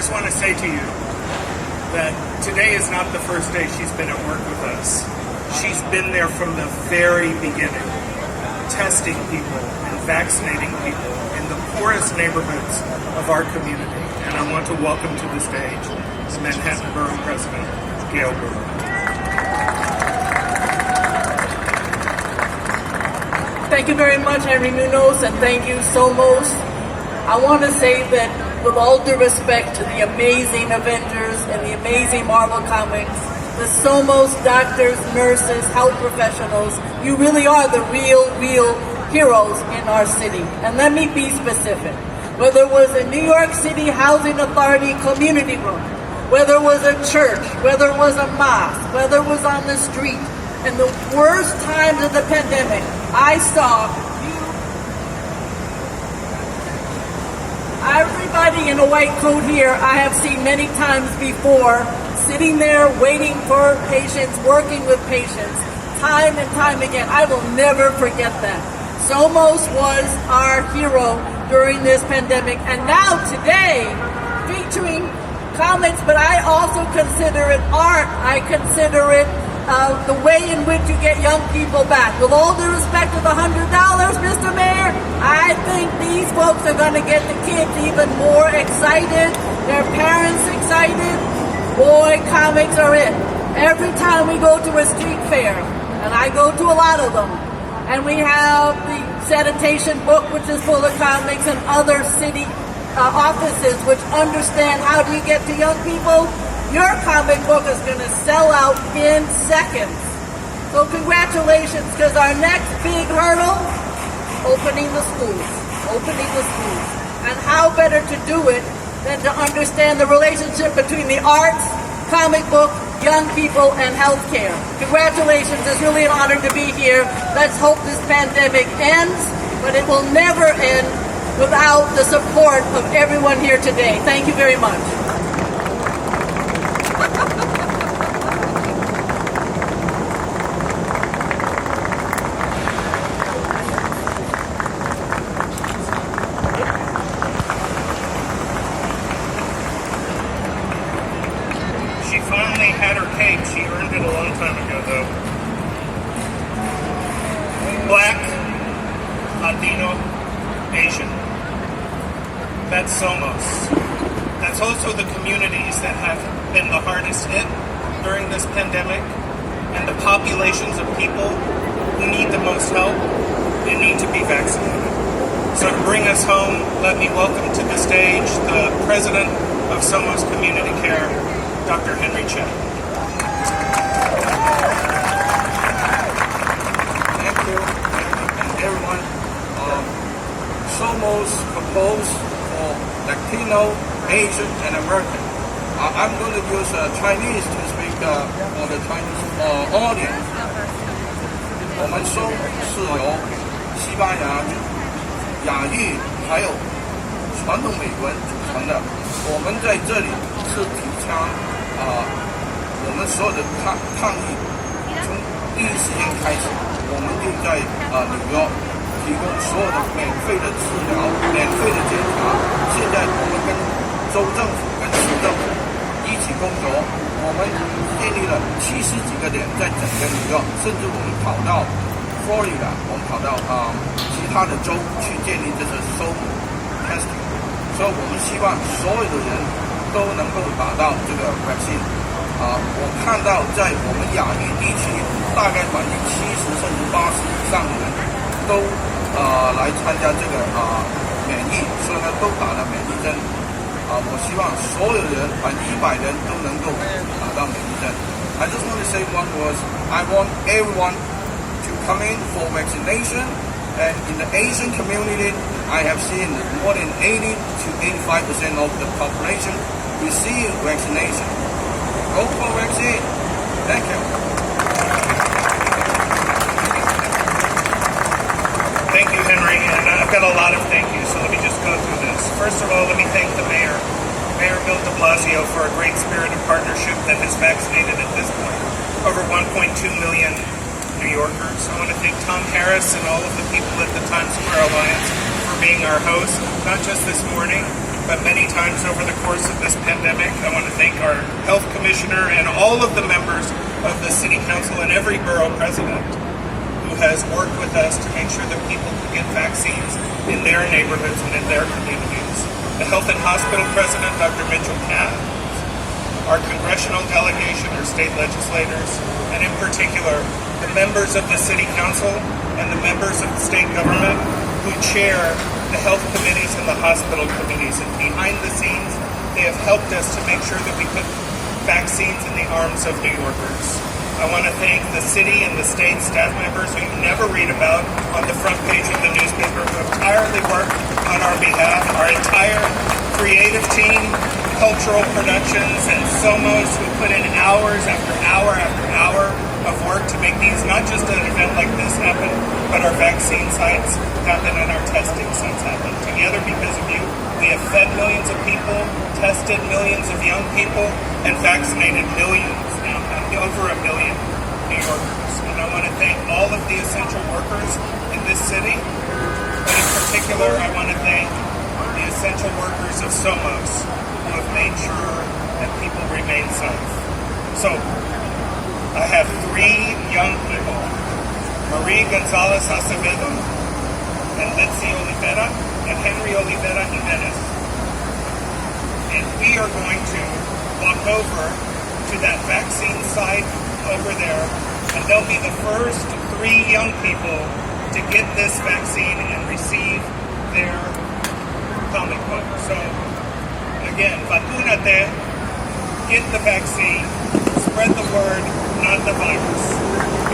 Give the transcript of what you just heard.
just want to say to you that today is not the first day she's been at work with us. She's been there from the very beginning, testing people and vaccinating people in the poorest neighborhoods of our community. And I want to welcome to the stage the Manhattan Borough President, Gale. Thank you very much, Henry Munoz, and thank you, Somos. I want to say that with all due respect to the amazing Avengers and the amazing Marvel Comics, the Somos doctors, nurses, health professionals, you really are the real heroes in our city. And let me be specific. Whether it was a New York City Housing Authority community room, whether it was a church, whether it was a mosque, whether it was on the street, in the worst times of the pandemic, I saw everybody in a white coat here I have seen many times before, sitting there waiting for patients, working with patients, time and time again. I will never forget that. Somos was our hero during this pandemic, and now today, featuring comics, but I also consider it art. I consider it the way in which you get young people back. With all due respect to the $100, Mr. Mayor, I think these folks are going to get the kids even more excited, their parents excited. Boy, comics are it. Every time we go to a street fair, and I go to a lot of them, and we have the sanitation book, which is full of comics, and other city offices which understand how do you get to young people, your comic book is going to sell out in seconds. So congratulations, because our next big hurdle, opening the schools. And how better to do it than to understand the relationship between the arts, comic book, young people, and healthcare. Congratulations, it's really an honor to be here. Let's hope this pandemic ends, but it will never end without the support of everyone here today. Thank you very much. She finally had her cake. She earned it a long time ago, though. Black, Latino, Asian. That's Somos. That's also the communities that have been the hardest hit during this pandemic, and the populations of people who need the most help and need to be vaccinated. So to bring us home, let me welcome to the stage the president of Somos Community Care, Dr. Henry Chen. Thank you, and everyone. Somos composed for Latino, Asian, and American. I'm going to use Chinese to speak for the Chinese audience. 我们是由西班牙、亚裔还有传统美国人组成的。我们在这里是提倡我们所有的抗疫，从第一时间开始，我们就在纽约提供所有的免费的治疗、免费的检查。现在我们跟州政府、跟市政府一起工作，我们建立了70几个点在整个纽约，甚至我们跑到 Florida， 我们跑到其他的州去建立这个SOMO testing。所以我们希望所有的人都能够打到这个 vaccine。我看到在我们亚裔地区，大概70%甚至80%以上的人都来参加这个免疫，所以呢都打了免疫针。我希望所有人100人都能够打到免疫针。I just want to say one word. I want everyone to come in for vaccination. And in the Asian community, I have seen more than 80 to 85% of the population receive vaccination. Go for vaccine. Thank you. Thank you, Henry, and I've got a lot of thank yous, so let me just go through this. First of all, let me thank the mayor, Mayor Bill de Blasio, for a great spirit of partnership that has vaccinated at this point over 1.2 million New Yorkers. I want to thank Tom Harris and all of the people at the Times Square Alliance for being our host, not just this morning, but many times over the course of this pandemic. I want to thank our health commissioner and all of the members of the city council and every borough president who has worked with us to make sure that people can get vaccines in their neighborhoods and in their communities. The health and hospital president, Dr. Mitchell Catt, our congressional delegation, our state legislators, and in particular, the members of the city council and the members of the state government who chair the health committees and the hospital committees. And behind the scenes, they have helped us to make sure that we put vaccines in the arms of New Yorkers. I want to thank the city and the state staff members who you never read about on the front page of the newspaper who have tirelessly worked on our behalf, our entire creative team, cultural productions, and Somos who put in hours after hour after hour of work to make these, not just an event like this happen, but our vaccine sites happen and our testing sites happen. Together, because of you, we have fed millions of people, tested millions of young people, and vaccinated millions, now over 1 million New Yorkers. And I want to thank all of the essential workers in this city, but in particular, I want to thank the essential workers of Somos who have made sure that people remain safe. So, I have 3 young people, Marie Gonzalez Acevedo, and Litzy Olivera, and Henry Olivera Jimenez. And we are going to walk over to that vaccine site over there, and they'll be the first 3 young people to get this vaccine and receive their comic book. So, again, vacúnate, get the vaccine, spread the word, not the virus.